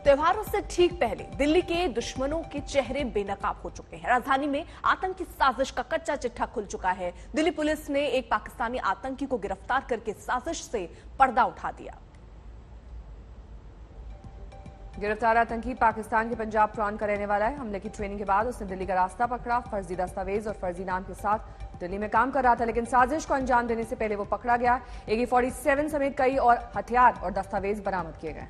त्योहारों से ठीक पहले दिल्ली के दुश्मनों के चेहरे बेनकाब हो चुके हैं। राजधानी में आतंकी साजिश का कच्चा चिट्ठा खुल चुका है। दिल्ली पुलिस ने एक पाकिस्तानी आतंकी को गिरफ्तार करके साजिश से पर्दा उठा दिया। गिरफ्तार आतंकी पाकिस्तान के पंजाब प्रांत का रहने वाला है। हमले की ट्रेनिंग के बाद उसने दिल्ली का रास्ता पकड़ा। फर्जी दस्तावेज और फर्जी नाम के साथ दिल्ली में काम कर रहा था, लेकिन साजिश को अंजाम देने से पहले वो पकड़ा गया। AK-47 समेत कई और हथियार और दस्तावेज बरामद किए गए।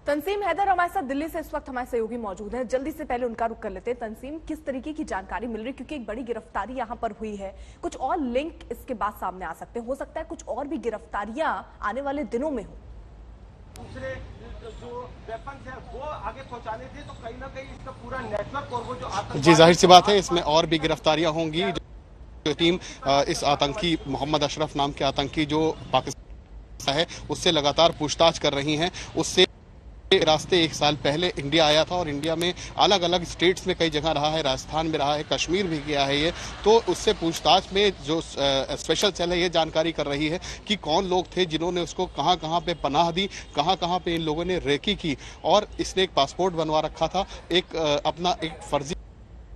तंसीम हैदर हमारे साथ दिल्ली से इस वक्त हमारे सहयोगी मौजूद हैं। जल्दी से पहले उनका रुख कर लेते हैं। तंसीम, किस तरीके की जानकारी मिल रही है, क्योंकि एक बड़ी गिरफ्तारी यहां पर हुई है, कुछ और लिंक इसके बाद सामने आ सकते हैं, हो सकता है कुछ और भी गिरफ्तारियां आने वाले दिनों में हो। दूसरे जो वेपन्स है वो आगे पहुंचाने थे, तो कहीं ना कहीं इसका पूरा नेटवर्क और वो जो जी जाहिर सी बात है इसमें और भी गिरफ्तारियां होंगी। जो टीम इस आतंकी मोहम्मद अशरफ नाम के आतंकी जो पाकिस्तान है उससे लगातार पूछताछ कर रही हैं। उससे रास्ते 1 साल पहले इंडिया आया था और इंडिया में अलग अलग स्टेट्स में कई जगह रहा है, राजस्थान में रहा है, कश्मीर भी गया है ये। तो उससे पूछताछ में जो स्पेशल सेल है ये जानकारी कर रही है कि कौन लोग थे जिन्होंने उसको कहां कहां पे पनाह दी, कहां कहां पे इन लोगों ने रेकी की। और इसने एक पासपोर्ट बनवा रखा था, अपना एक फर्जी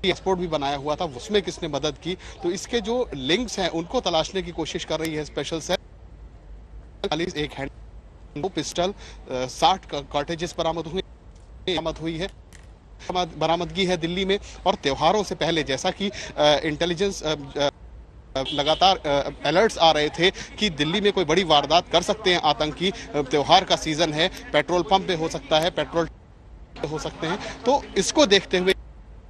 पासपोर्ट भी बनाया हुआ था, उसमें किसने मदद की। तो इसके जो लिंक्स हैं उनको तलाशने की कोशिश कर रही है स्पेशल सेल। एक हैंड पिस्टल, 60 कार्टेजेस बरामद हुई है। बरामदगी है दिल्ली में। और त्योहारों से पहले जैसा कि इंटेलिजेंस लगातार अलर्ट्स आ रहे थे कि दिल्ली में कोई बड़ी वारदात कर सकते हैं आतंकी, त्योहार का सीजन है, पेट्रोल पंप पे हो सकता है, पेट्रोल हो सकते हैं, तो इसको देखते हुए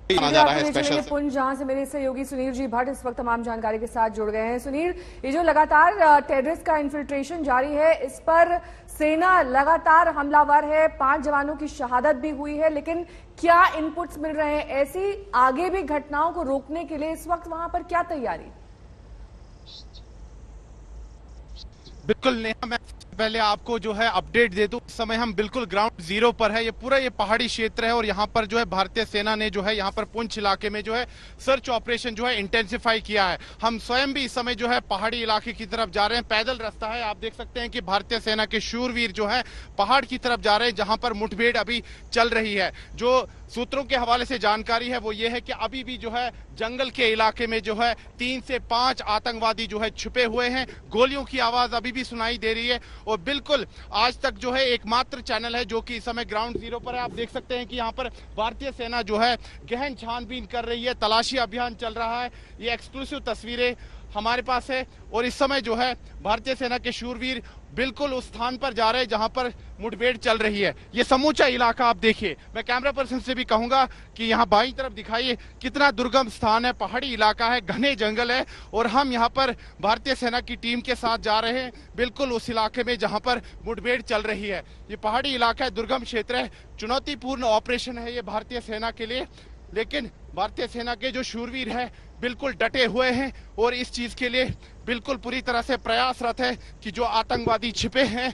माना जा रहा है स्पेशल पुंज, जहां से मेरे सहयोगी सुनील जी भट्ट इस वक्त तमाम जानकारी के साथ जुड़ गए हैं। सुनील, ये जो लगातार टेररिस्ट का इन्फिल्ट्रेशन जारी है, इस पर सेना लगातार हमलावर है, 5 जवानों की शहादत भी हुई है, लेकिन क्या इनपुट्स मिल रहे हैं ऐसी आगे भी घटनाओं को रोकने के लिए इस वक्त वहां पर क्या तैयारी? बिल्कुल नेहा, मैं पहले आपको जो है अपडेट दे दूं। इस समय हम बिल्कुल ग्राउंड जीरो पर है। ये पूरा ये पहाड़ी क्षेत्र है और यहाँ पर जो है भारतीय सेना ने जो है यहाँ पर पुंछ इलाके में जो है सर्च ऑपरेशन जो है इंटेंसिफाई किया है। हम स्वयं भी इस समय जो है पहाड़ी इलाके की तरफ जा रहे हैं। पैदल रास्ता है, आप देख सकते हैं कि भारतीय सेना के शूरवीर जो है पहाड़ की तरफ जा रहे हैं, जहां पर मुठभेड़ अभी चल रही है। जो सूत्रों के हवाले से जानकारी है वो ये है कि अभी भी जो है जंगल के इलाके में जो है 3 से 5 आतंकवादी जो है छुपे हुए हैं। गोलियों की आवाज अभी भी सुनाई दे रही है। और बिल्कुल आज तक जो है एकमात्र चैनल है जो कि इस समय ग्राउंड जीरो पर है। आप देख सकते हैं कि यहाँ पर भारतीय सेना जो है गहन छानबीन कर रही है, तलाशी अभियान चल रहा है। ये एक्सक्लूसिव तस्वीरें हमारे पास है और इस समय जो है भारतीय सेना के शूरवीर बिल्कुल उस स्थान पर जा रहे हैं जहां पर मुठभेड़ चल रही है। ये समूचा इलाका आप देखिए। मैं कैमरा पर्सन से भी कहूंगा कि यहाँ बाईं तरफ दिखाइए कितना दुर्गम स्थान है, पहाड़ी इलाका है, घने जंगल है और हम यहाँ पर भारतीय सेना की टीम के साथ जा रहे हैं बिल्कुल उस इलाके में जहां पर मुठभेड़ चल रही है। ये पहाड़ी इलाका है, दुर्गम क्षेत्र है, चुनौतीपूर्ण ऑपरेशन है ये भारतीय सेना के लिए, लेकिन भारतीय सेना के जो शूरवीर है बिल्कुल डटे हुए हैं और इस चीज के लिए बिल्कुल पूरी तरह से प्रयासरत है कि जो आतंकवादी छिपे हैं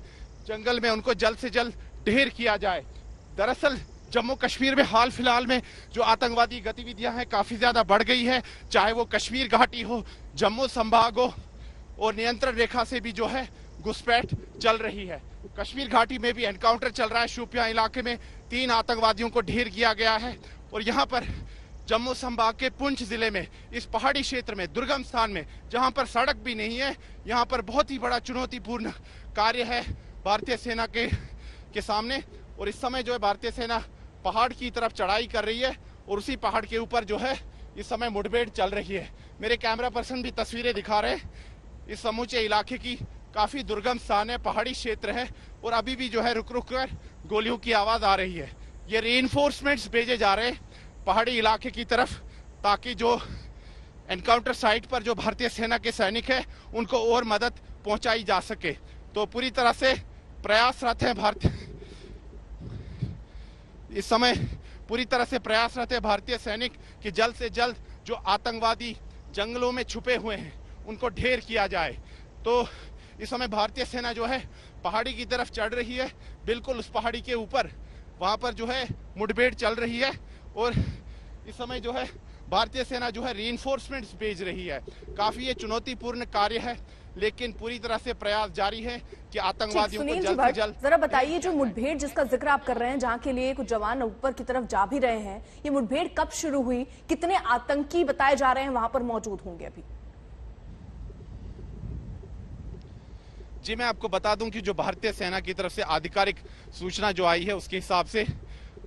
जंगल में उनको जल्द से जल्द ढेर किया जाए। दरअसल जम्मू कश्मीर में हाल फिलहाल में जो आतंकवादी गतिविधियां हैं काफी ज्यादा बढ़ गई है, चाहे वो कश्मीर घाटी हो, जम्मू संभाग हो और नियंत्रण रेखा से भी जो है घुसपैठ चल रही है। कश्मीर घाटी में भी एनकाउंटर चल रहा है। शोपियां इलाके में 3 आतंकवादियों को ढेर किया गया है और यहाँ पर जम्मू संभाग के पुंछ जिले में इस पहाड़ी क्षेत्र में दुर्गम स्थान में जहां पर सड़क भी नहीं है, यहाँ पर बहुत ही बड़ा चुनौतीपूर्ण कार्य है भारतीय सेना के सामने। और इस समय जो है भारतीय सेना पहाड़ की तरफ चढ़ाई कर रही है और उसी पहाड़ के ऊपर जो है इस समय मुठभेड़ चल रही है। मेरे कैमरा पर्सन भी तस्वीरें दिखा रहे हैं। इस समूचे इलाके की काफी दुर्गम स्थान है, पहाड़ी क्षेत्र है और अभी भी जो है रुक रुक कर गोलियों की आवाज आ रही है। ये रीइंफोर्समेंट्स भेजे जा रहे हैं पहाड़ी इलाके की तरफ ताकि जो एनकाउंटर साइट पर जो भारतीय सेना के सैनिक है उनको और मदद पहुंचाई जा सके। तो पूरी तरह से प्रयासरत है इस समय पूरी तरह से प्रयासरत है भारतीय सैनिक कि जल्द से जल्द जो आतंकवादी जंगलों में छुपे हुए हैं उनको ढेर किया जाए। तो इस समय भारतीय सेना जो है पहाड़ी की तरफ चढ़ रही है, बिल्कुल उस पहाड़ी के ऊपर वहां पर जो है मुठभेड़ चल रही है और इस समय जो है भारतीय सेना जो है रीइंफोर्समेंट्स भेज रही है। काफी ये चुनौतीपूर्ण कार्य है, लेकिन पूरी तरह से प्रयास जारी है कि आतंकवादियों को जल्द से जल्द। जरा बताइए, जो मुठभेड़ जिसका जिक्र आप कर रहे हैं, जहां के लिए कुछ जवान ऊपर की तरफ जा भी रहे हैं, ये मुठभेड़ कब शुरू हुई, कितने आतंकी बताए जा रहे हैं वहां पर मौजूद होंगे अभी? जी, मैं आपको बता दूं कि जो भारतीय सेना की तरफ से आधिकारिक सूचना जो आई है, उसके हिसाब से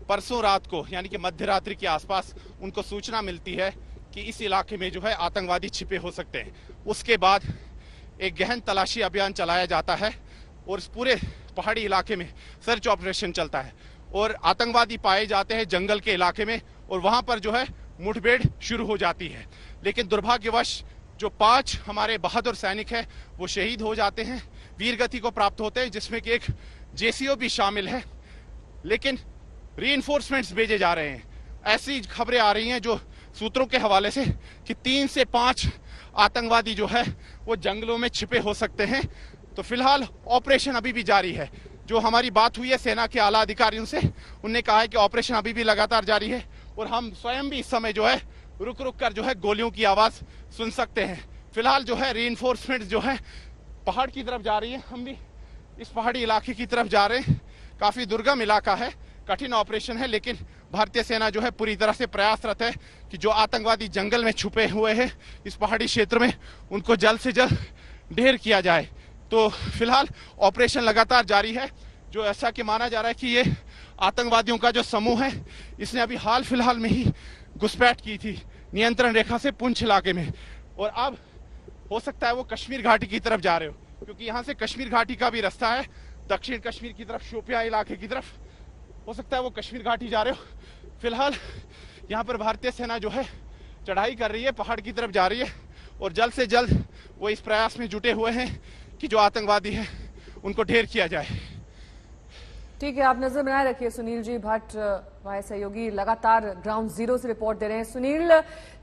परसों रात को यानी कि मध्य रात्रि के आसपास उनको सूचना मिलती है कि इस इलाके में जो है आतंकवादी छिपे हो सकते हैं। उसके बाद एक गहन तलाशी अभियान चलाया जाता है और इस पूरे पहाड़ी इलाके में सर्च ऑपरेशन चलता है और आतंकवादी पाए जाते हैं जंगल के इलाके में, और वहां पर जो है मुठभेड़ शुरू हो जाती है। लेकिन दुर्भाग्यवश जो 5 हमारे बहादुर सैनिक हैं वो शहीद हो जाते हैं, वीरगति को प्राप्त होते हैं, जिसमें कि एक जेसीओ भी शामिल है। लेकिन रीइंफोर्समेंट्स भेजे जा रहे हैं। ऐसी खबरें आ रही हैं जो सूत्रों के हवाले से कि 3 से 5 आतंकवादी जो है वो जंगलों में छिपे हो सकते हैं। तो फिलहाल ऑपरेशन अभी भी जारी है। जो हमारी बात हुई है सेना के आला अधिकारियों से, उन्होंने कहा है कि ऑपरेशन अभी भी लगातार जारी है और हम स्वयं भी इस समय जो है रुक रुक कर जो है गोलियों की आवाज सुन सकते हैं। फिलहाल जो है रीइंफोर्समेंट जो है पहाड़ की तरफ जा रही है, हम भी इस पहाड़ी इलाके की तरफ जा रहे हैं। काफी दुर्गम इलाका है, कठिन ऑपरेशन है, लेकिन भारतीय सेना जो है पूरी तरह से प्रयासरत है कि जो आतंकवादी जंगल में छुपे हुए हैं इस पहाड़ी क्षेत्र में, उनको जल्द से जल्द ढेर किया जाए। तो फिलहाल ऑपरेशन लगातार जारी है। जो ऐसा कि माना जा रहा है कि ये आतंकवादियों का जो समूह है, इसने अभी हाल फिलहाल में ही घुसपैठ की थी नियंत्रण रेखा से पुंछ इलाके में, और अब हो सकता है वो कश्मीर घाटी की तरफ जा रहे हो, क्योंकि यहाँ से कश्मीर घाटी का भी रास्ता है दक्षिण कश्मीर की तरफ, शोपियां इलाके की तरफ। हो सकता है वो कश्मीर घाटी जा रहे हो। फिलहाल यहाँ पर भारतीय सेना जो है चढ़ाई कर रही है, पहाड़ की तरफ जा रही है, और जल्द से जल्द वो इस प्रयास में जुटे हुए हैं कि जो आतंकवादी हैं उनको ढेर किया जाए। ठीक है, आप नजर बनाए रखिए। सुनील जी भट्ट हमारे सहयोगी लगातार ग्राउंड जीरो से रिपोर्ट दे रहे हैं। सुनील,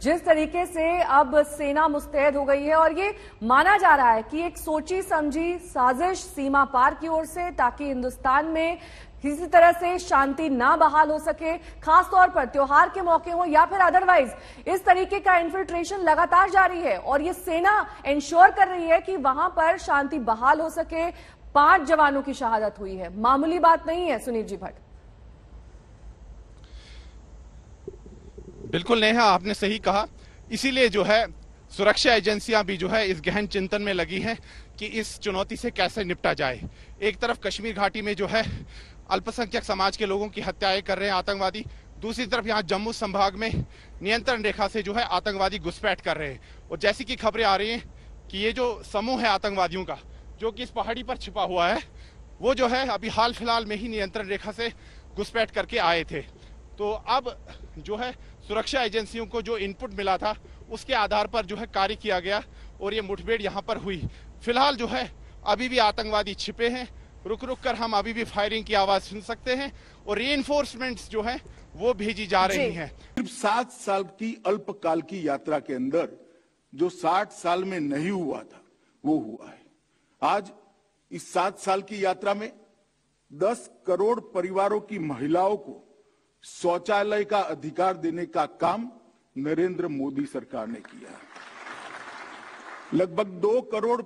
जिस तरीके से अब सेना मुस्तैद हो गई है और ये माना जा रहा है कि एक सोची समझी साजिश सीमा पार की ओर से, ताकि हिंदुस्तान में किसी तरह से शांति ना बहाल हो सके, खासतौर पर त्योहार के मौके हो या फिर अदरवाइज, इस तरीके का इन्फिल्ट्रेशन लगातार जारी है और ये सेना इंश्योर कर रही है कि वहां पर शांति बहाल हो सके। 5 जवानों की शहादत हुई है, मामूली बात नहीं है सुनील जी भट्ट। बिल्कुल नेहा, आपने सही कहा। इसीलिए जो है सुरक्षा एजेंसियां भी जो है इस गहन चिंतन में लगी हैं कि इस चुनौती से कैसे निपटा जाए। एक तरफ कश्मीर घाटी में जो है अल्पसंख्यक समाज के लोगों की हत्याएं कर रहे हैं आतंकवादी, दूसरी तरफ यहाँ जम्मू संभाग में नियंत्रण रेखा से जो है आतंकवादी घुसपैठ कर रहे हैं। और जैसी कि खबरें आ रही हैं कि ये जो समूह है आतंकवादियों का जो कि इस पहाड़ी पर छिपा हुआ है, वो जो है अभी हाल फिलहाल में ही नियंत्रण रेखा से घुसपैठ करके आए थे। तो अब जो है सुरक्षा एजेंसियों को जो इनपुट मिला था उसके आधार पर जो है कार्य किया गया और ये मुठभेड़ यहाँ पर हुई। फिलहाल जो है अभी भी आतंकवादी छिपे हैं, रुक रुक कर हम अभी भी फायरिंग की आवाज सुन सकते हैं और रीइंफोर्समेंट्स जो है वो भेजी जा रही हैं। सिर्फ 7 साल की अल्पकाल की यात्रा के अंदर जो 60 साल में नहीं हुआ था वो हुआ है। आज इस 7 साल की यात्रा में 10 करोड़ परिवारों की महिलाओं को शौचालय का अधिकार देने का काम नरेंद्र मोदी सरकार ने किया। लगभग 2 करोड़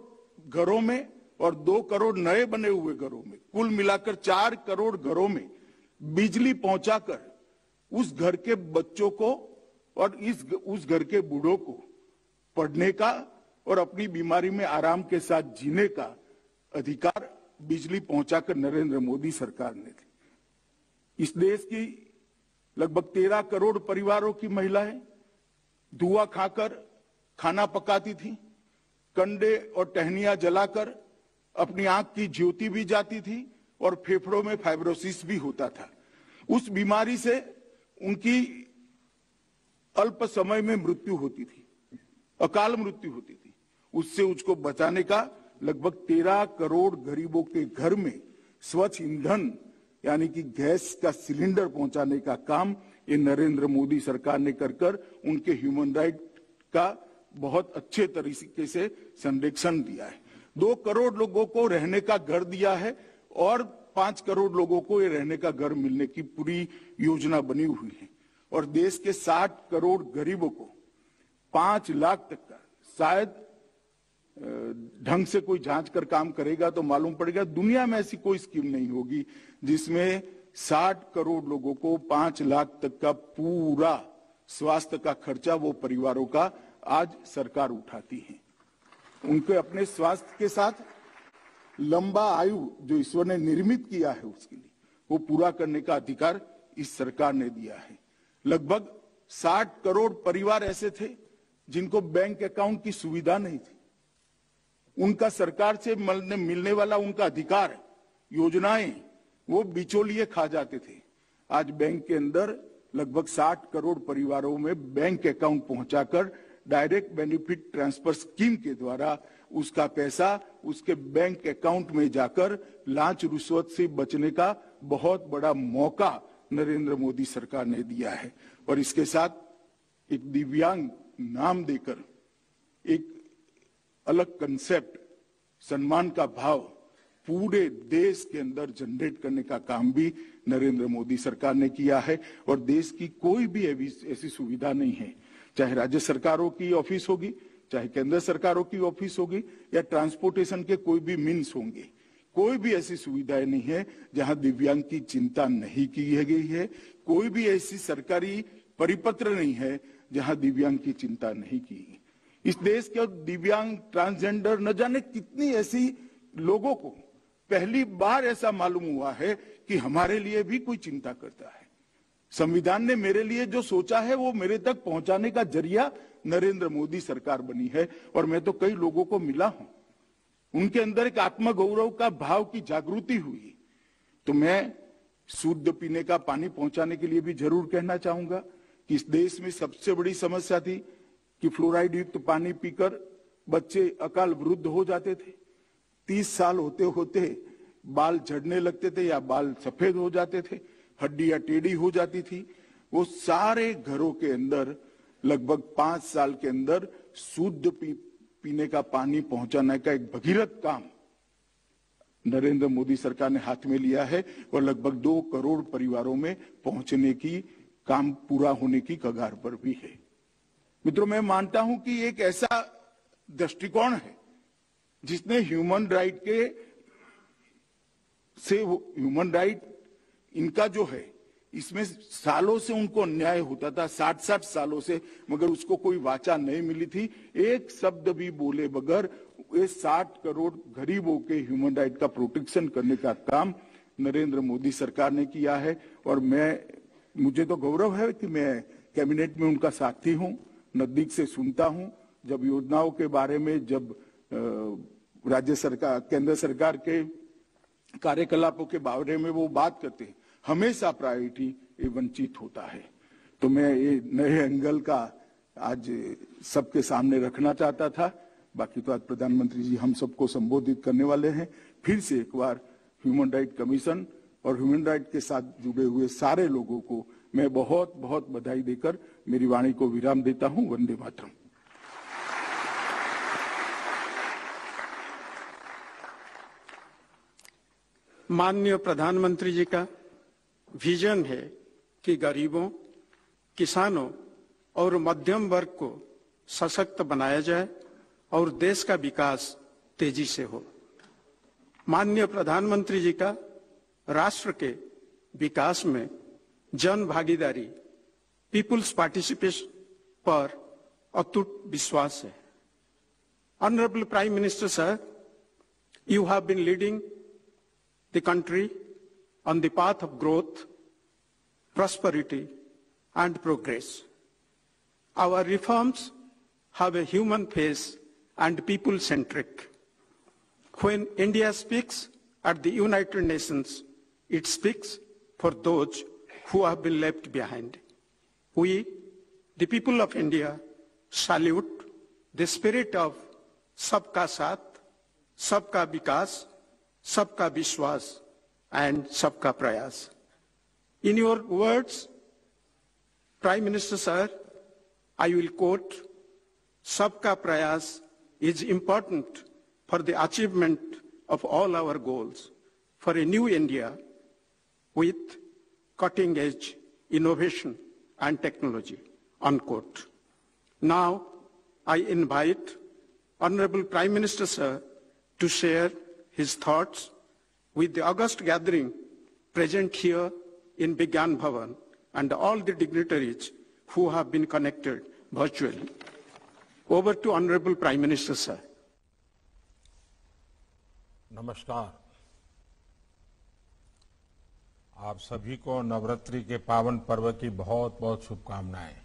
घरों में और 2 करोड़ नए बने हुए घरों में, कुल मिलाकर 4 करोड़ घरों में बिजली पहुंचाकर उस घर के बच्चों को और उस घर के बूढ़ों को पढ़ने का और अपनी बीमारी में आराम के साथ जीने का अधिकार बिजली पहुंचाकर नरेंद्र मोदी सरकार ने दी। इस देश की लगभग 13 करोड़ परिवारों की महिलाएं धुआं खाकर खाना पकाती थी, कंडे और टहनियां जलाकर अपनी आंख की ज्योति भी जाती थी और फेफड़ों में फाइब्रोसिस भी होता था। उस बीमारी से उनकी अल्प समय में मृत्यु होती थी, अकाल मृत्यु होती थी। उससे उसको बचाने का लगभग 13 करोड़ गरीबों के घर में स्वच्छ ईंधन यानी कि गैस का सिलेंडर पहुंचाने का काम ये नरेंद्र मोदी सरकार ने कर उनके ह्यूमन राइट का बहुत अच्छे तरीके से संरक्षण दिया है। 2 करोड़ लोगों को रहने का घर दिया है और 5 करोड़ लोगों को ये रहने का घर मिलने की पूरी योजना बनी हुई है। और देश के 60 करोड़ गरीबों को 5 लाख तक का, शायद ढंग से कोई जांच कर काम करेगा तो मालूम पड़ेगा दुनिया में ऐसी कोई स्कीम नहीं होगी जिसमें 60 करोड़ लोगों को 5 लाख तक का पूरा स्वास्थ्य का खर्चा वो परिवारों का आज सरकार उठाती है। उनके अपने स्वास्थ्य के साथ लंबा आयु जो ईश्वर ने निर्मित किया है उसके लिए वो पूरा करने का अधिकार इस सरकार ने दिया है। लगभग 60 करोड़ परिवार ऐसे थे जिनको बैंक अकाउंट की सुविधा नहीं थी। उनका सरकार से मिलने वाला उनका अधिकार, योजनाएं, वो बिचौलिए खा जाते थे। आज बैंक के अंदर लगभग 60 करोड़ परिवारों में बैंक अकाउंट पहुंचाकर डायरेक्ट बेनिफिट ट्रांसफर स्कीम के द्वारा उसका पैसा उसके बैंक अकाउंट में जाकर लांच रुश्वत से बचने का बहुत बड़ा मौका नरेंद्र मोदी सरकार ने दिया है। और इसके साथ एक दिव्यांग नाम देकर एक अलग कंसेप्ट, सम्मान का भाव पूरे देश के अंदर जनरेट करने का काम भी नरेंद्र मोदी सरकार ने किया है। और देश की कोई भी ऐसी सुविधा नहीं है, चाहे राज्य सरकारों की ऑफिस होगी, चाहे केंद्र सरकारों की ऑफिस होगी या ट्रांसपोर्टेशन के कोई भी मीन्स होंगे, कोई भी ऐसी सुविधाएं नहीं है जहां दिव्यांग की चिंता नहीं की गई है। कोई भी ऐसी सरकारी परिपत्र नहीं है जहां दिव्यांग की चिंता नहीं की। इस देश के दिव्यांग, ट्रांसजेंडर, न जाने कितनी ऐसी लोगों को पहली बार ऐसा मालूम हुआ है कि हमारे लिए भी कोई चिंता करता है। संविधान ने मेरे लिए जो सोचा है वो मेरे तक पहुंचाने का जरिया नरेंद्र मोदी सरकार बनी है। और मैं तो कई लोगों को मिला हूं, उनके अंदर एक आत्मगौरव का भाव की जागृति हुई। तो मैं शुद्ध पीने का पानी पहुंचाने के लिए भी जरूर कहना चाहूंगा कि इस देश में सबसे बड़ी समस्या थी कि फ्लोराइड युक्त पानी पीकर बच्चे अकाल वृद्ध हो जाते थे। 30 साल होते होते बाल झड़ने लगते थे या बाल सफेद हो जाते थे, हड्डियां टेढ़ी हो जाती थी। वो सारे घरों के अंदर लगभग 5 साल के अंदर शुद्ध पीने का पानी पहुंचाने का एक भगीरथ काम नरेंद्र मोदी सरकार ने हाथ में लिया है और लगभग 2 करोड़ परिवारों में पहुंचने की काम पूरा होने की कगार पर भी है। मित्रों, मैं मानता हूं कि एक ऐसा दृष्टिकोण है जिसने ह्यूमन राइट इनका जो है इसमें सालों से उनको अन्याय होता था, 60-60 सालों से, मगर उसको कोई वाचा नहीं मिली थी। एक शब्द भी बोले बगैर ये 60 करोड़ गरीबों के ह्यूमन राइट का प्रोटेक्शन करने का काम नरेंद्र मोदी सरकार ने किया है। और मुझे तो गौरव है कि मैं कैबिनेट में उनका साथी हूं, नजदीक से सुनता हूं। जब योजनाओं के बारे में, जब राज्य सरकार, केंद्र सरकार के कार्यकलापों के बारे में वो बात करते हैं, हमेशा प्रायोरिटी ये वंचित होता है। तो मैं ये नए एंगल का आज सबके सामने रखना चाहता था। बाकी तो आज प्रधानमंत्री जी हम सबको संबोधित करने वाले हैं। फिर से एक बार ह्यूमन राइट कमीशन और ह्यूमन राइट के साथ जुड़े हुए सारे लोगों को मैं बहुत बहुत बधाई देकर मेरी वाणी को विराम देता हूं। वंदे मातरम। माननीय प्रधानमंत्री जी का विजन है कि गरीबों, किसानों और मध्यम वर्ग को सशक्त बनाया जाए और देश का विकास तेजी से हो। माननीय प्रधानमंत्री जी का राष्ट्र के विकास में जन भागीदारी, पीपुल्स पार्टिसिपेशन पर अटूट विश्वास है। Honourable prime minister sir, you have been leading the country on the path of growth, prosperity, and progress. Our reforms have a human face and people-centric. When India speaks at the United Nations, it speaks for those who have been left behind. We, the people of India, salute the spirit of Sabka Saath, Sabka Vikas, Sabka Vishwas, and Sabka Prayas. In your words, Prime Minister Sir, I will quote, Sabka Prayas is important for the achievement of all our goals for a new India with cutting-edge innovation and technology, unquote. Now, I invite Honorable Prime Minister, sir, to share his thoughts with the august gathering present here in Vigyan Bhavan and all the dignitaries who have been connected virtually. Over to Honorable Prime Minister, sir. नमस्कार। आप सभी को नवरात्रि के पावन पर्व की बहुत बहुत शुभकामनाएं।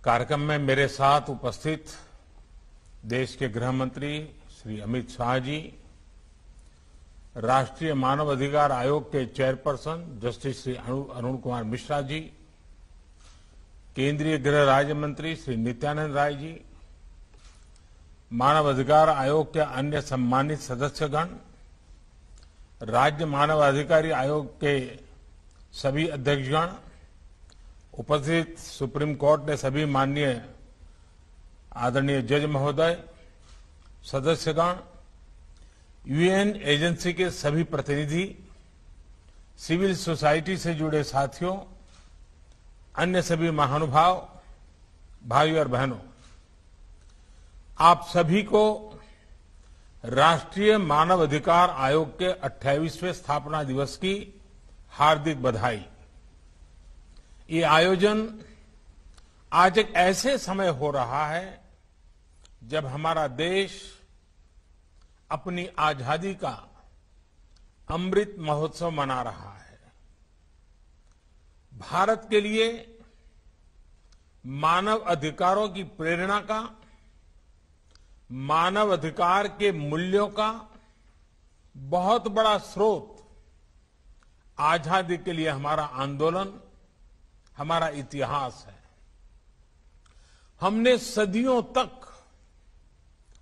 कार्यक्रम में मेरे साथ उपस्थित देश के गृह मंत्री श्री अमित शाह जी, राष्ट्रीय मानव अधिकार आयोग के चेयरपर्सन जस्टिस श्री अरुण कुमार मिश्रा जी, केंद्रीय गृह राज्य मंत्री श्री नित्यानंद राय जी, मानव अधिकार आयोग के अन्य सम्मानित सदस्यगण, राज्य मानव अधिकारी आयोग के सभी अध्यक्षगण, उपस्थित सुप्रीम कोर्ट के सभी माननीय आदरणीय जज महोदय, सदस्यगण, यूएन एजेंसी के सभी प्रतिनिधि, सिविल सोसाइटी से जुड़े साथियों, अन्य सभी महानुभाव, भाइयों और बहनों, आप सभी को राष्ट्रीय मानव अधिकार आयोग के 28वें स्थापना दिवस की हार्दिक बधाई। ये आयोजन आज एक ऐसे समय हो रहा है जब हमारा देश अपनी आजादी का अमृत महोत्सव मना रहा है। भारत के लिए मानव अधिकारों की प्रेरणा का, मानव अधिकार के मूल्यों का बहुत बड़ा स्रोत आजादी के लिए हमारा आंदोलन, हमारा इतिहास है। हमने सदियों तक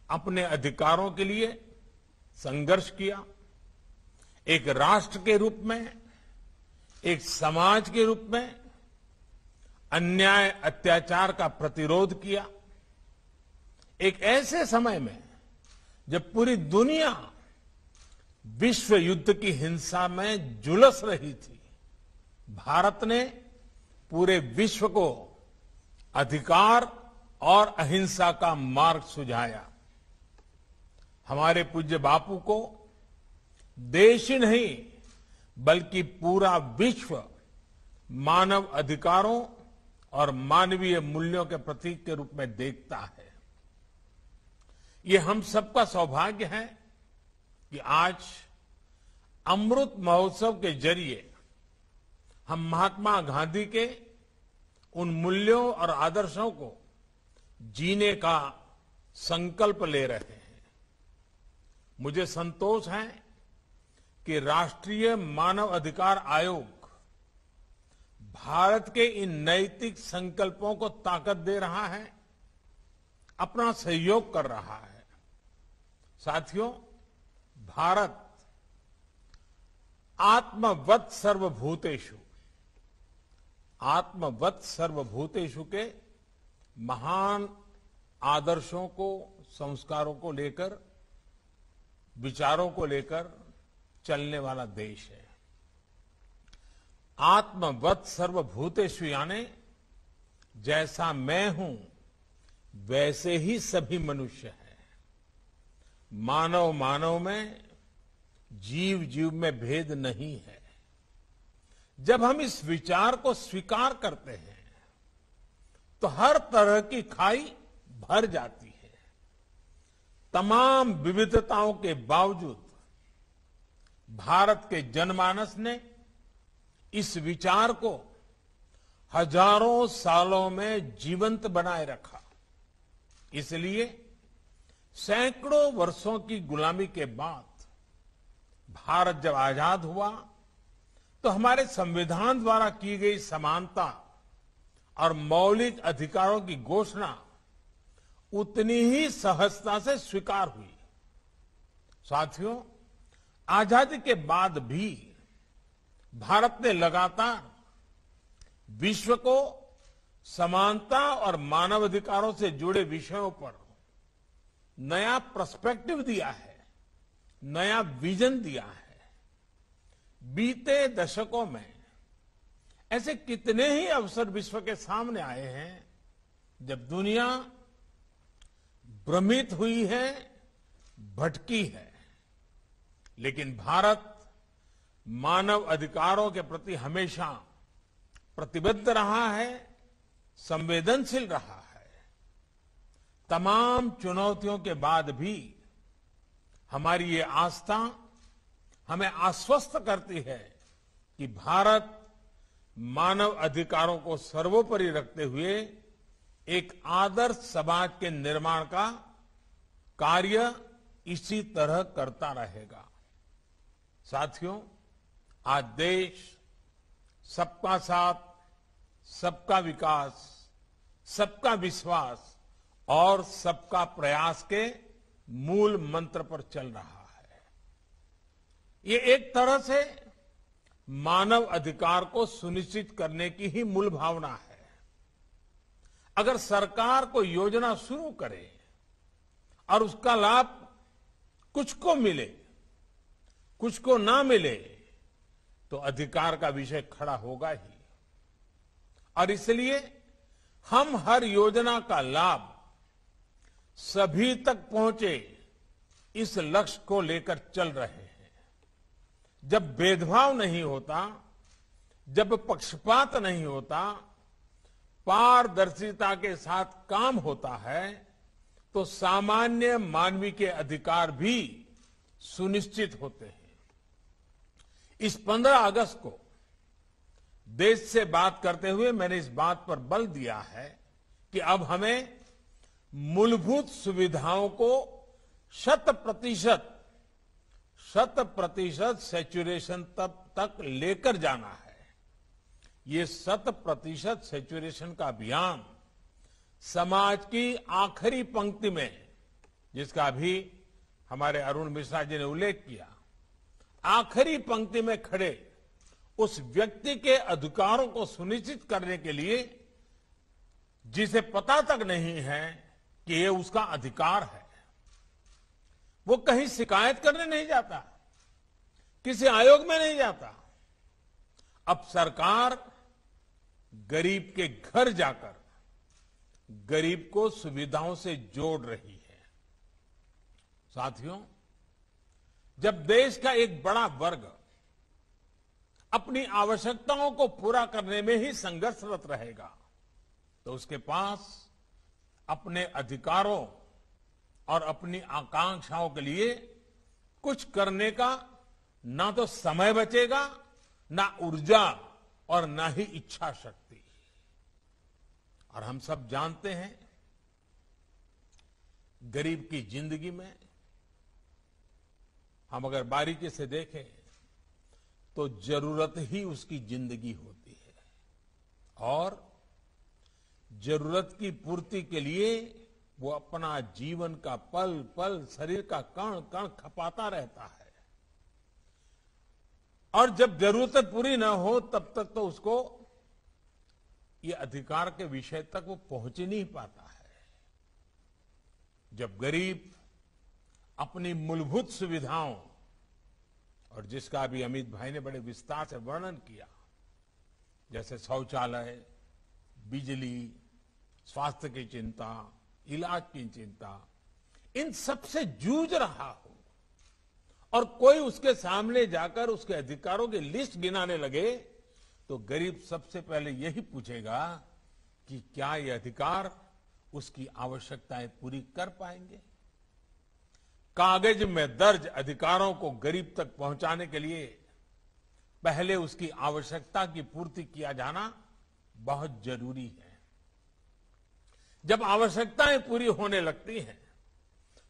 अपने अधिकारों के लिए संघर्ष किया, एक राष्ट्र के रूप में, एक समाज के रूप में अन्याय अत्याचार का प्रतिरोध किया। एक ऐसे समय में जब पूरी दुनिया विश्व युद्ध की हिंसा में झुलस रही थी, भारत ने पूरे विश्व को अधिकार और अहिंसा का मार्ग सुझाया। हमारे पूज्य बापू को देश ही नहीं बल्कि पूरा विश्व मानव अधिकारों और मानवीय मूल्यों के प्रतीक के रूप में देखता है। ये हम सबका सौभाग्य है कि आज अमृत महोत्सव के जरिए हम महात्मा गांधी के उन मूल्यों और आदर्शों को जीने का संकल्प ले रहे हैं। मुझे संतोष है कि राष्ट्रीय मानव अधिकार आयोग भारत के इन नैतिक संकल्पों को ताकत दे रहा है, अपना सहयोग कर रहा है। साथियों, भारत आत्मवत् सर्वभूतेषु के महान आदर्शों को, संस्कारों को लेकर, विचारों को लेकर चलने वाला देश है। आत्मवत् सर्वभूतेषु यानी जैसा मैं हूं वैसे ही सभी मनुष्य हैं। मानव मानव में, जीव जीव में भेद नहीं है। जब हम इस विचार को स्वीकार करते हैं तो हर तरह की खाई भर जाती है। तमाम विविधताओं के बावजूद भारत के जनमानस ने इस विचार को हजारों सालों में जीवंत बनाए रखा। इसलिए सैकड़ों वर्षों की गुलामी के बाद भारत जब आजाद हुआ तो हमारे संविधान द्वारा की गई समानता और मौलिक अधिकारों की घोषणा उतनी ही सहजता से स्वीकार हुई। साथियों, आजादी के बाद भी भारत ने लगातार विश्व को समानता और मानवाधिकारों से जुड़े विषयों पर नया पर्सपेक्टिव दिया है, नया विजन दिया है। बीते दशकों में ऐसे कितने ही अवसर विश्व के सामने आए हैं जब दुनिया भ्रमित हुई है, भटकी है, लेकिन भारत मानव अधिकारों के प्रति हमेशा प्रतिबद्ध रहा है, संवेदनशील रहा है। तमाम चुनौतियों के बाद भी हमारी ये आस्था हमें आश्वस्त करती है कि भारत मानव अधिकारों को सर्वोपरि रखते हुए एक आदर्श समाज के निर्माण का कार्य इसी तरह करता रहेगा। साथियों, आज देश सबका साथ, सबका विकास, सबका विश्वास और सबका प्रयास के मूल मंत्र पर चल रहा है। ये एक तरह से मानव अधिकार को सुनिश्चित करने की ही मूल भावना है। अगर सरकार कोई योजना शुरू करे और उसका लाभ कुछ को मिले, कुछ को ना मिले, तो अधिकार का विषय खड़ा होगा ही। और इसलिए हम हर योजना का लाभ सभी तक पहुंचे, इस लक्ष्य को लेकर चल रहे हैं। जब भेदभाव नहीं होता, जब पक्षपात नहीं होता, पारदर्शिता के साथ काम होता है, तो सामान्य मानवीय के अधिकार भी सुनिश्चित होते हैं। इस 15 अगस्त को देश से बात करते हुए मैंने इस बात पर बल दिया है कि अब हमें मूलभूत सुविधाओं को 100% सैचुरेशन तक लेकर जाना है। ये 100% सैचुरेशन का अभियान समाज की आखिरी पंक्ति में, जिसका अभी हमारे अरुण मिश्रा जी ने उल्लेख किया, आखिरी पंक्ति में खड़े उस व्यक्ति के अधिकारों को सुनिश्चित करने के लिए जिसे पता तक नहीं है कि ये उसका अधिकार है, वो कहीं शिकायत करने नहीं जाता, किसी आयोग में नहीं जाता। अब सरकार गरीब के घर जाकर गरीब को सुविधाओं से जोड़ रही है। साथियों, जब देश का एक बड़ा वर्ग अपनी आवश्यकताओं को पूरा करने में ही संघर्षरत रहेगा, तो उसके पास अपने अधिकारों और अपनी आकांक्षाओं के लिए कुछ करने का ना तो समय बचेगा, ना ऊर्जा और ना ही इच्छा शक्ति। और हम सब जानते हैं, गरीब की जिंदगी में हम अगर बारीकी से देखें तो जरूरत ही उसकी जिंदगी होती है, और जरूरत की पूर्ति के लिए वो अपना जीवन का पल पल, शरीर का कण कण खपाता रहता है। और जब जरूरतें पूरी ना हो तब तक तो उसको ये अधिकार के विषय तक वो पहुंच ही नहीं पाता है। जब गरीब अपनी मूलभूत सुविधाओं, और जिसका अभी अमित भाई ने बड़े विस्तार से वर्णन किया, जैसे शौचालय, बिजली, स्वास्थ्य की चिंता, इलाज की चिंता, इन सबसे जूझ रहा हो और कोई उसके सामने जाकर उसके अधिकारों की लिस्ट गिनाने लगे, तो गरीब सबसे पहले यही पूछेगा कि क्या ये अधिकार उसकी आवश्यकताएं पूरी कर पाएंगे। कागज में दर्ज अधिकारों को गरीब तक पहुंचाने के लिए पहले उसकी आवश्यकता की पूर्ति किया जाना बहुत जरूरी है। जब आवश्यकताएं पूरी होने लगती हैं,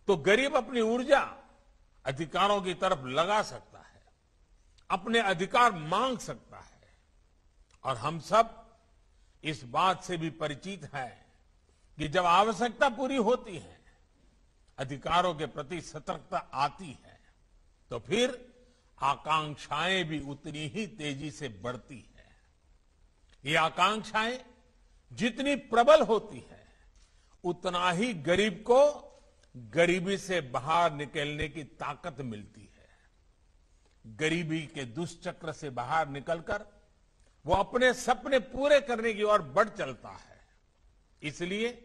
तो गरीब अपनी ऊर्जा अधिकारों की तरफ लगा सकता है, अपने अधिकार मांग सकता है। और हम सब इस बात से भी परिचित हैं कि जब आवश्यकता पूरी होती है, अधिकारों के प्रति सतर्कता आती है, तो फिर आकांक्षाएं भी उतनी ही तेजी से बढ़ती है। ये आकांक्षाएं जितनी प्रबल होती है, उतना ही गरीब को गरीबी से बाहर निकलने की ताकत मिलती है। गरीबी के दुष्चक्र से बाहर निकलकर वो अपने सपने पूरे करने की ओर बढ़ चलता है। इसलिए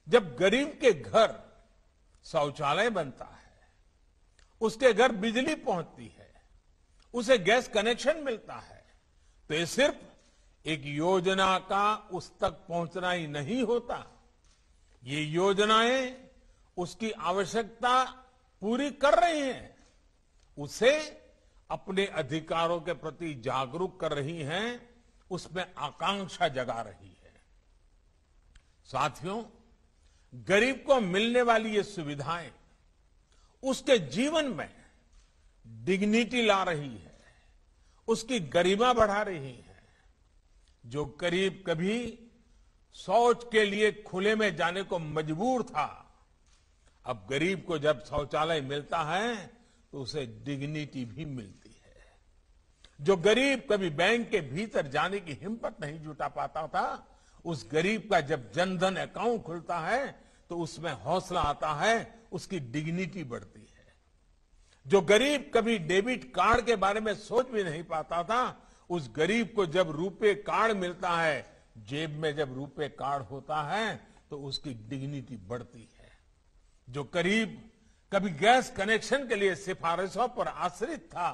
जब गरीब के घर शौचालय बनता है, उसके घर बिजली पहुंचती है, उसे गैस कनेक्शन मिलता है, तो ये सिर्फ एक योजना का उस तक पहुंचना ही नहीं होता, ये योजनाएं उसकी आवश्यकता पूरी कर रही हैं, उसे अपने अधिकारों के प्रति जागरूक कर रही हैं, उसमें आकांक्षा जगा रही है। साथियों, गरीब को मिलने वाली ये सुविधाएं उसके जीवन में डिग्निटी ला रही है, उसकी गरिमा बढ़ा रही है। जो गरीब कभी शौच के लिए खुले में जाने को मजबूर था, अब गरीब को जब शौचालय मिलता है तो उसे डिग्निटी भी मिलती है। जो गरीब कभी बैंक के भीतर जाने की हिम्मत नहीं जुटा पाता था, उस गरीब का जब जनधन अकाउंट खुलता है तो उसमें हौसला आता है, उसकी डिग्निटी बढ़ती है। जो गरीब कभी डेबिट कार्ड के बारे में सोच भी नहीं पाता था, उस गरीब को जब रुपे कार्ड मिलता है, जेब में जब रुपे कार्ड होता है तो उसकी डिग्निटी बढ़ती है। जो गरीब कभी गैस कनेक्शन के लिए सिफारिशों पर आश्रित था,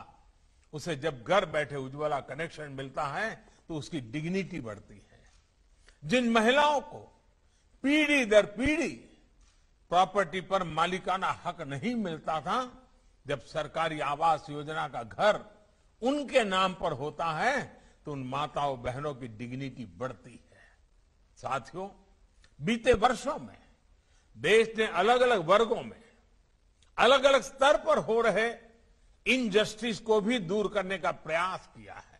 उसे जब घर बैठे उज्ज्वला कनेक्शन मिलता है तो उसकी डिग्निटी बढ़ती है। जिन महिलाओं को पीढ़ी दर पीढ़ी प्रॉपर्टी पर मालिकाना हक नहीं मिलता था, जब सरकारी आवास योजना का घर उनके नाम पर होता है तो उन माताओं बहनों की डिग्निटी बढ़ती है। साथियों, बीते वर्षों में देश ने अलग अलग वर्गों में अलग अलग स्तर पर हो रहे इनजस्टिस को भी दूर करने का प्रयास किया है।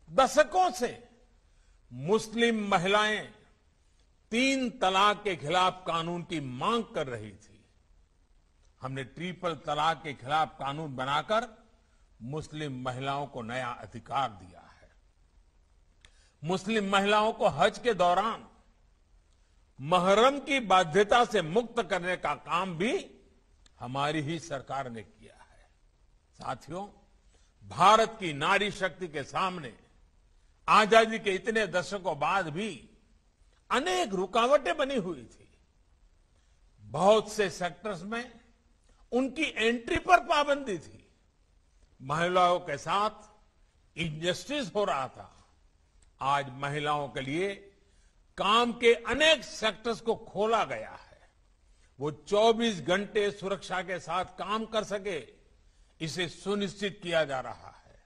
दशकों से मुस्लिम महिलाएं 3 तलाक के खिलाफ कानून की मांग कर रही थी। हमने ट्रिपल तलाक के खिलाफ कानून बनाकर मुस्लिम महिलाओं को नया अधिकार दिया है। मुस्लिम महिलाओं को हज के दौरान महरम की बाध्यता से मुक्त करने का काम भी हमारी ही सरकार ने किया है। साथियों, भारत की नारी शक्ति के सामने आजादी के इतने दशकों बाद भी अनेक रुकावटें बनी हुई थी। बहुत से सेक्टर्स में उनकी एंट्री पर पाबंदी थी। महिलाओं के साथ इनजस्टिस हो रहा था। आज महिलाओं के लिए काम के अनेक सेक्टर्स को खोला गया है। वो 24 घंटे सुरक्षा के साथ काम कर सके, इसे सुनिश्चित किया जा रहा है।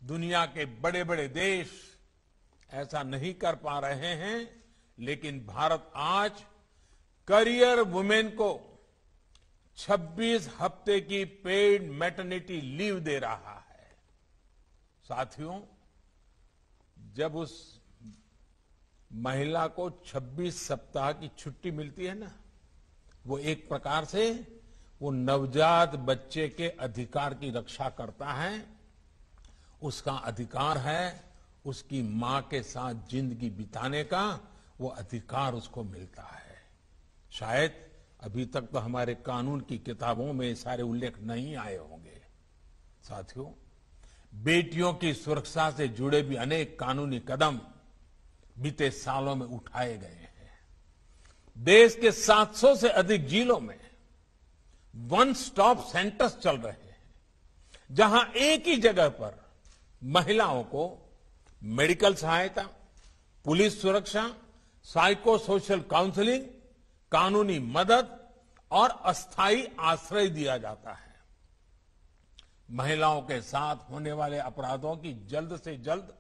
दुनिया के बड़े बड़े देश ऐसा नहीं कर पा रहे हैं, लेकिन भारत आज करियर वुमेन को 26 हफ्ते की पेड मैटरनिटी लीव दे रहा है। साथियों, जब उस महिला को 26 सप्ताह की छुट्टी मिलती है ना, वो एक प्रकार से वो नवजात बच्चे के अधिकार की रक्षा करता है। उसका अधिकार है उसकी मां के साथ जिंदगी बिताने का, वो अधिकार उसको मिलता है। शायद अभी तक तो हमारे कानून की किताबों में सारे उल्लेख नहीं आए होंगे। साथियों, बेटियों की सुरक्षा से जुड़े भी अनेक कानूनी कदम बीते सालों में उठाए गए हैं। देश के 700 से अधिक जिलों में वन स्टॉप सेंटर्स चल रहे हैं, जहां एक ही जगह पर महिलाओं को मेडिकल सहायता, पुलिस सुरक्षा, साइको सोशल काउंसलिंग, कानूनी मदद और अस्थायी आश्रय दिया जाता है। महिलाओं के साथ होने वाले अपराधों की जल्द से जल्द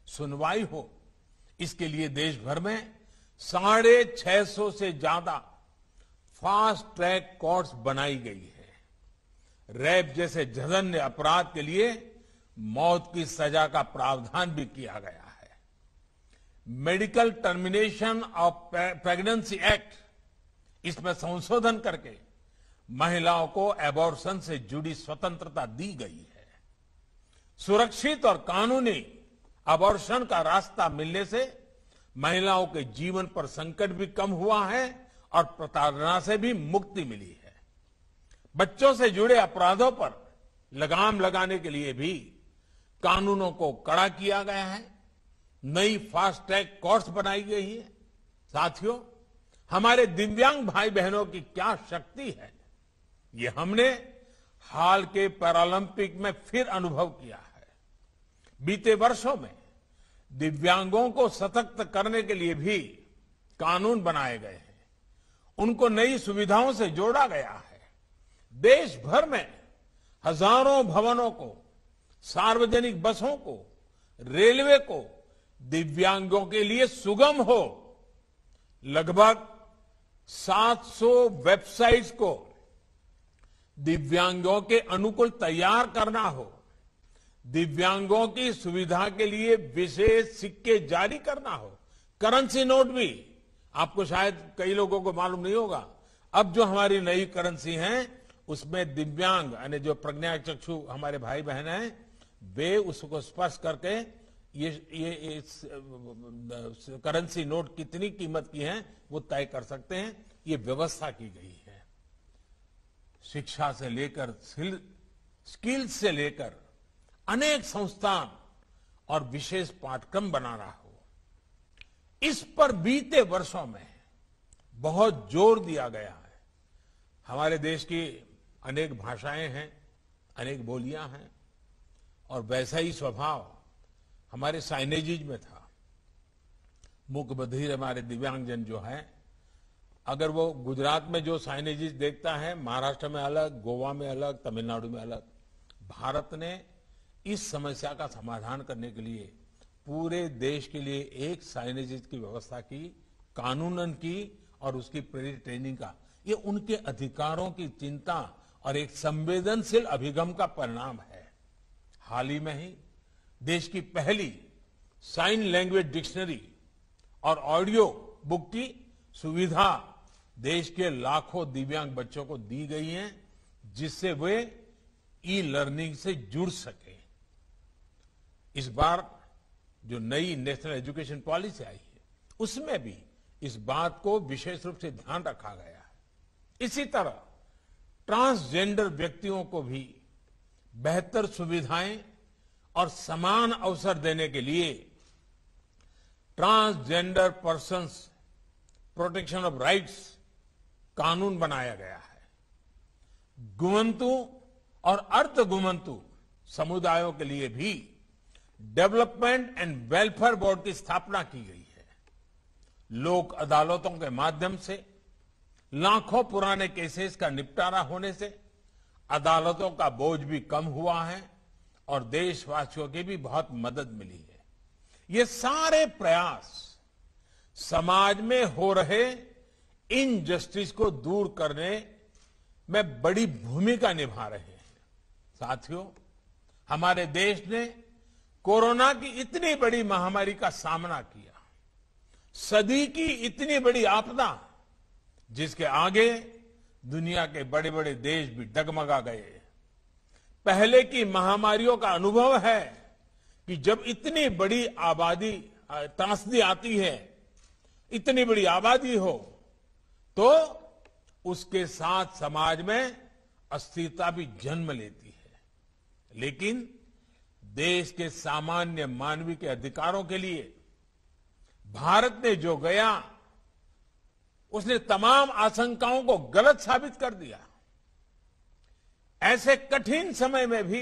सुनवाई हो, इसके लिए देश भर में 650 से ज्यादा फास्ट ट्रैक कोर्ट्स बनाई गई है। रेप जैसे जघन्य अपराध के लिए मौत की सजा का प्रावधान भी किया गया है। Medical termination of pregnancy act, इसमें संशोधन करके महिलाओं को एबॉर्शन से जुड़ी स्वतंत्रता दी गई है। सुरक्षित और कानूनी एबॉर्शन का रास्ता मिलने से महिलाओं के जीवन पर संकट भी कम हुआ है और प्रताड़ना से भी मुक्ति मिली है। बच्चों से जुड़े अपराधों पर लगाम लगाने के लिए भी कानूनों को कड़ा किया गया है। नई फास्ट ट्रैक कोर्स बनाई गई है। साथियों, हमारे दिव्यांग भाई बहनों की क्या शक्ति है, ये हमने हाल के पैरालंपिक में फिर अनुभव किया है। बीते वर्षों में दिव्यांगों को सशक्त करने के लिए भी कानून बनाए गए हैं, उनको नई सुविधाओं से जोड़ा गया है। देश भर में हजारों भवनों को, सार्वजनिक बसों को, रेलवे को दिव्यांगों के लिए सुगम हो, लगभग 700 वेबसाइट्स को दिव्यांगों के अनुकूल तैयार करना हो, दिव्यांगों की सुविधा के लिए विशेष सिक्के जारी करना हो, करेंसी नोट भी। आपको शायद कई लोगों को मालूम नहीं होगा, अब जो हमारी नई करेंसी है उसमें दिव्यांग यानी जो प्रज्ञाचक्षु हमारे भाई बहन हैं, वे उसको स्पर्श करके ये करेंसी नोट कितनी कीमत की है वो तय कर सकते हैं। ये व्यवस्था की गई है। शिक्षा से लेकर स्किल्स से लेकर अनेक संस्थान और विशेष पाठ्यक्रम बनाना हो, इस पर बीते वर्षों में बहुत जोर दिया गया है। हमारे देश की अनेक भाषाएं हैं, अनेक बोलियां हैं, और वैसा ही स्वभाव हमारे साइनेजीज में था। मूक बधिर हमारे दिव्यांगजन जो है, अगर वो गुजरात में जो साइनेजीज देखता है, महाराष्ट्र में अलग, गोवा में अलग, तमिलनाडु में अलग। भारत ने इस समस्या का समाधान करने के लिए पूरे देश के लिए एक साइनेजीज की व्यवस्था की, कानूनन की और उसकी प्रेरित ट्रेनिंग का। ये उनके अधिकारों की चिंता और एक संवेदनशील अभिगम का परिणाम है। हाल ही में ही देश की पहली साइन लैंग्वेज डिक्शनरी और ऑडियो बुक की सुविधा देश के लाखों दिव्यांग बच्चों को दी गई है, जिससे वे ई लर्निंग से जुड़ सके। इस बार जो नई नेशनल एजुकेशन पॉलिसी आई है, उसमें भी इस बात को विशेष रूप से ध्यान रखा गया है। इसी तरह ट्रांसजेंडर व्यक्तियों को भी बेहतर सुविधाएं और समान अवसर देने के लिए transgender persons protection of rights कानून बनाया गया है। गुमंतु और अर्ध गुमंतु समुदायों के लिए भी डेवलपमेंट एंड वेलफेयर बोर्ड की स्थापना की गई है। लोक अदालतों के माध्यम से लाखों पुराने केसेस का निपटारा होने से अदालतों का बोझ भी कम हुआ है और देशवासियों की भी बहुत मदद मिली है। ये सारे प्रयास समाज में हो रहे इनजस्टिस को दूर करने में बड़ी भूमिका निभा रहे हैं। साथियों, हमारे देश ने कोरोना की इतनी बड़ी महामारी का सामना किया, सदी की इतनी बड़ी आपदा जिसके आगे दुनिया के बड़े बड़े देश भी डगमगा गए। पहले की महामारियों का अनुभव है कि जब इतनी बड़ी आबादी त्रासदी आती है, इतनी बड़ी आबादी हो, तो उसके साथ समाज में अस्थिरता भी जन्म लेती है। लेकिन देश के सामान्य मानवीय के अधिकारों के लिए भारत ने जो गया, उसने तमाम आशंकाओं को गलत साबित कर दिया। ऐसे कठिन समय में भी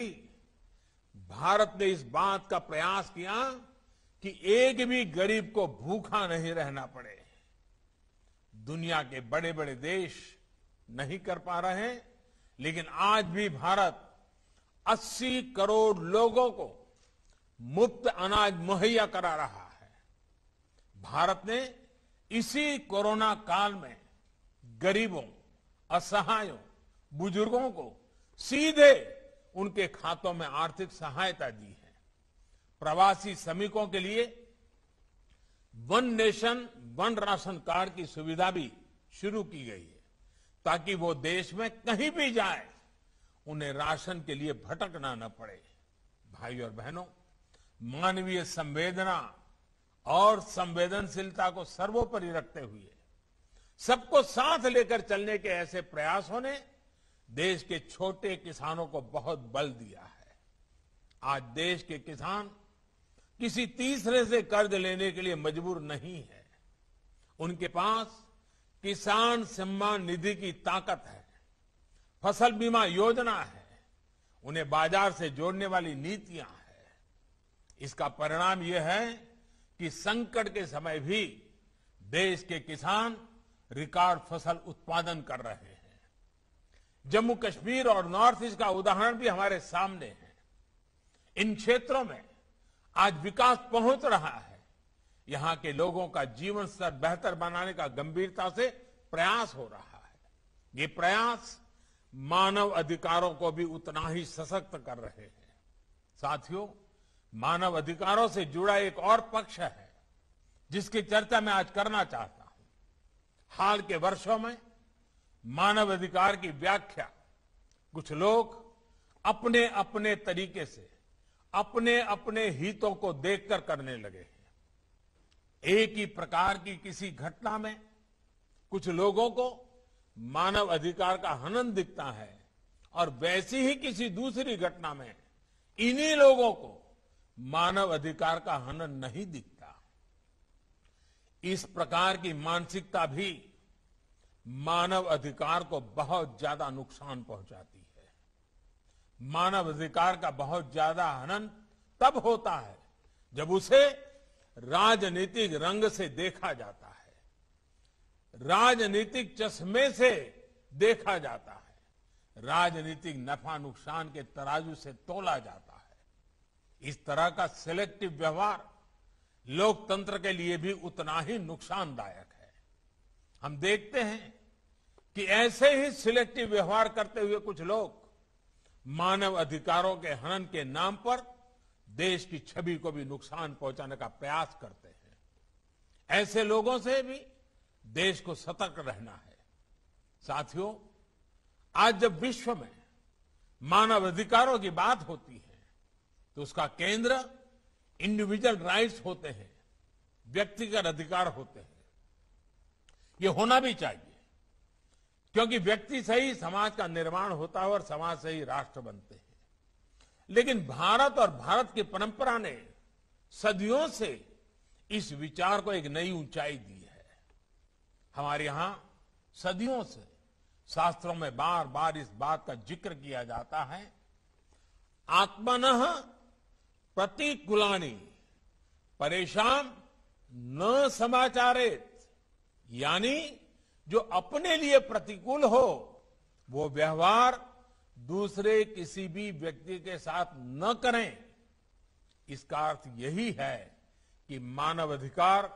भारत ने इस बात का प्रयास किया कि एक भी गरीब को भूखा नहीं रहना पड़े। दुनिया के बड़े बड़े देश नहीं कर पा रहे हैं, लेकिन आज भी भारत 80 करोड़ लोगों को मुफ्त अनाज मुहैया करा रहा है। भारत ने इसी कोरोना काल में गरीबों, असहायों, बुजुर्गों को सीधे उनके खातों में आर्थिक सहायता दी है। प्रवासी श्रमिकों के लिए one nation one ration card की सुविधा भी शुरू की गई है, ताकि वो देश में कहीं भी जाए उन्हें राशन के लिए भटकना न पड़े। भाई और बहनों, मानवीय संवेदना और संवेदनशीलता को सर्वोपरि रखते हुए सबको साथ लेकर चलने के ऐसे प्रयासों ने देश के छोटे किसानों को बहुत बल दिया है। आज देश के किसान किसी तीसरे से कर्ज लेने के लिए मजबूर नहीं है। उनके पास किसान सम्मान निधि की ताकत है, फसल बीमा योजना है, उन्हें बाजार से जोड़ने वाली नीतियां हैं। इसका परिणाम यह है कि संकट के समय भी देश के किसान रिकॉर्ड फसल उत्पादन कर रहे हैं। जम्मू कश्मीर और नॉर्थ ईस्ट का उदाहरण भी हमारे सामने है। इन क्षेत्रों में आज विकास पहुंच रहा है। यहां के लोगों का जीवन स्तर बेहतर बनाने का गंभीरता से प्रयास हो रहा है। ये प्रयास मानव अधिकारों को भी उतना ही सशक्त कर रहे हैं। साथियों, मानव अधिकारों से जुड़ा एक और पक्ष है जिसकी चर्चा मैं आज करना चाहता हूं। हाल के वर्षों में मानव अधिकार की व्याख्या कुछ लोग अपने अपने तरीके से अपने अपने हितों को देखकर करने लगे हैं। एक ही प्रकार की किसी घटना में कुछ लोगों को मानव अधिकार का हनन दिखता है और वैसी ही किसी दूसरी घटना में इन्हीं लोगों को मानव अधिकार का हनन नहीं दिखता। इस प्रकार की मानसिकता भी मानव अधिकार को बहुत ज्यादा नुकसान पहुंचाती है। मानव अधिकार का बहुत ज्यादा हनन तब होता है जब उसे राजनीतिक रंग से देखा जाता है, राजनीतिक चश्मे से देखा जाता है, राजनीतिक नफा नुकसान के तराजू से तोला जाता है। इस तरह का सिलेक्टिव व्यवहार लोकतंत्र के लिए भी उतना ही नुकसानदायक है। हम देखते हैं कि ऐसे ही सिलेक्टिव व्यवहार करते हुए कुछ लोग मानव अधिकारों के हनन के नाम पर देश की छवि को भी नुकसान पहुंचाने का प्रयास करते हैं। ऐसे लोगों से भी देश को सतर्क रहना है। साथियों, आज जब विश्व में मानव अधिकारों की बात होती है तो उसका केंद्र इंडिविजुअल राइट्स होते हैं, व्यक्तिगत अधिकार होते हैं। ये होना भी चाहिए, क्योंकि व्यक्ति से ही समाज का निर्माण होता है और समाज से ही राष्ट्र बनते हैं। लेकिन भारत और भारत की परंपरा ने सदियों से इस विचार को एक नई ऊंचाई दी है। हमारे यहां सदियों से शास्त्रों में बार बार इस बात का जिक्र किया जाता है, आत्मनः प्रतिकूलानि परेशान न समाचारेत, यानी जो अपने लिए प्रतिकूल हो वो व्यवहार दूसरे किसी भी व्यक्ति के साथ न करें। इसका अर्थ यही है कि मानव अधिकार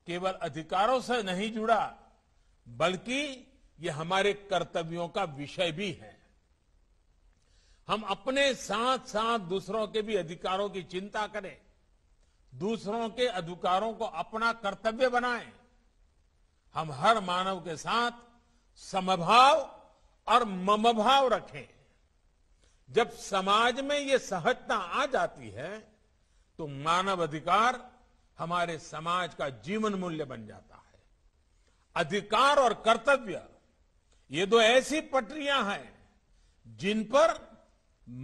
केवल अधिकारों से नहीं जुड़ा, बल्कि ये हमारे कर्तव्यों का विषय भी है। हम अपने साथ साथ दूसरों के भी अधिकारों की चिंता करें, दूसरों के अधिकारों को अपना कर्तव्य बनाएं। हम हर मानव के साथ समभाव और ममभाव रखें। जब समाज में ये सहजता आ जाती है तो मानव अधिकार हमारे समाज का जीवन मूल्य बन जाता है। अधिकार और कर्तव्य ये दो ऐसी पटरियां हैं जिन पर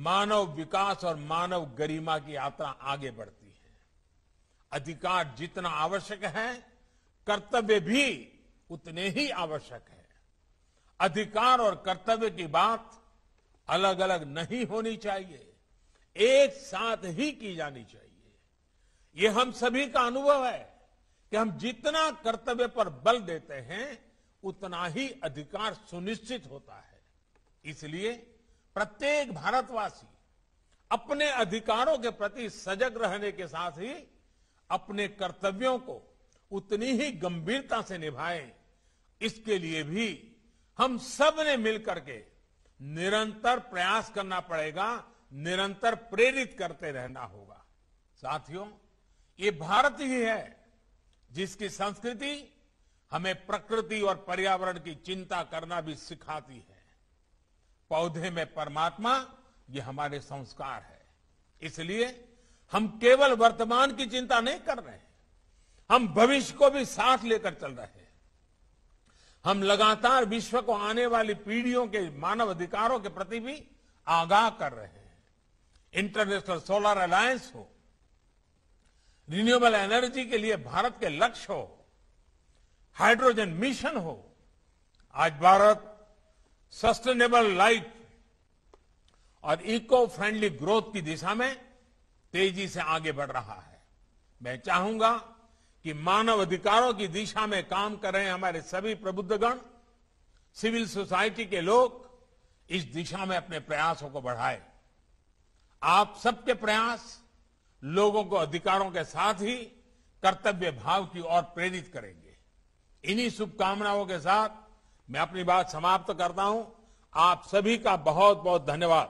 मानव विकास और मानव गरिमा की यात्रा आगे बढ़ती है। अधिकार जितना आवश्यक है, कर्तव्य भी उतने ही आवश्यक है। अधिकार और कर्तव्य की बात अलग अलग नहीं होनी चाहिए, एक साथ ही की जानी चाहिए। ये हम सभी का अनुभव है कि हम जितना कर्तव्य पर बल देते हैं उतना ही अधिकार सुनिश्चित होता है। इसलिए प्रत्येक भारतवासी अपने अधिकारों के प्रति सजग रहने के साथ ही अपने कर्तव्यों को उतनी ही गंभीरता से निभाएं। इसके लिए भी हम सब ने मिलकर के निरंतर प्रयास करना पड़ेगा, निरंतर प्रेरित करते रहना होगा। साथियों, ये भारत ही है जिसकी संस्कृति हमें प्रकृति और पर्यावरण की चिंता करना भी सिखाती है। पौधे में परमात्मा, ये हमारे संस्कार है। इसलिए हम केवल वर्तमान की चिंता नहीं कर रहे हैं, हम भविष्य को भी साथ लेकर चल रहे हैं। हम लगातार विश्व को आने वाली पीढ़ियों के मानव अधिकारों के प्रति भी आगाह कर रहे हैं। इंटरनेशनल सोलर अलायंस हो रिन्यूएबल एनर्जी के लिए भारत के लक्ष्य हो, हाइड्रोजन मिशन हो, आज भारत सस्टेनेबल लाइफ और इको फ्रेंडली ग्रोथ की दिशा में तेजी से आगे बढ़ रहा है। मैं चाहूंगा कि मानव अधिकारों की दिशा में काम कर रहे हमारे सभी प्रबुद्धगण, सिविल सोसाइटी के लोग इस दिशा में अपने प्रयासों को बढ़ाएं। आप सबके प्रयास लोगों को अधिकारों के साथ ही कर्तव्य भाव की ओर प्रेरित करेंगे। इन्हीं शुभकामनाओं के साथ मैं अपनी बात समाप्त करता हूं। आप सभी का बहुत बहुत धन्यवाद।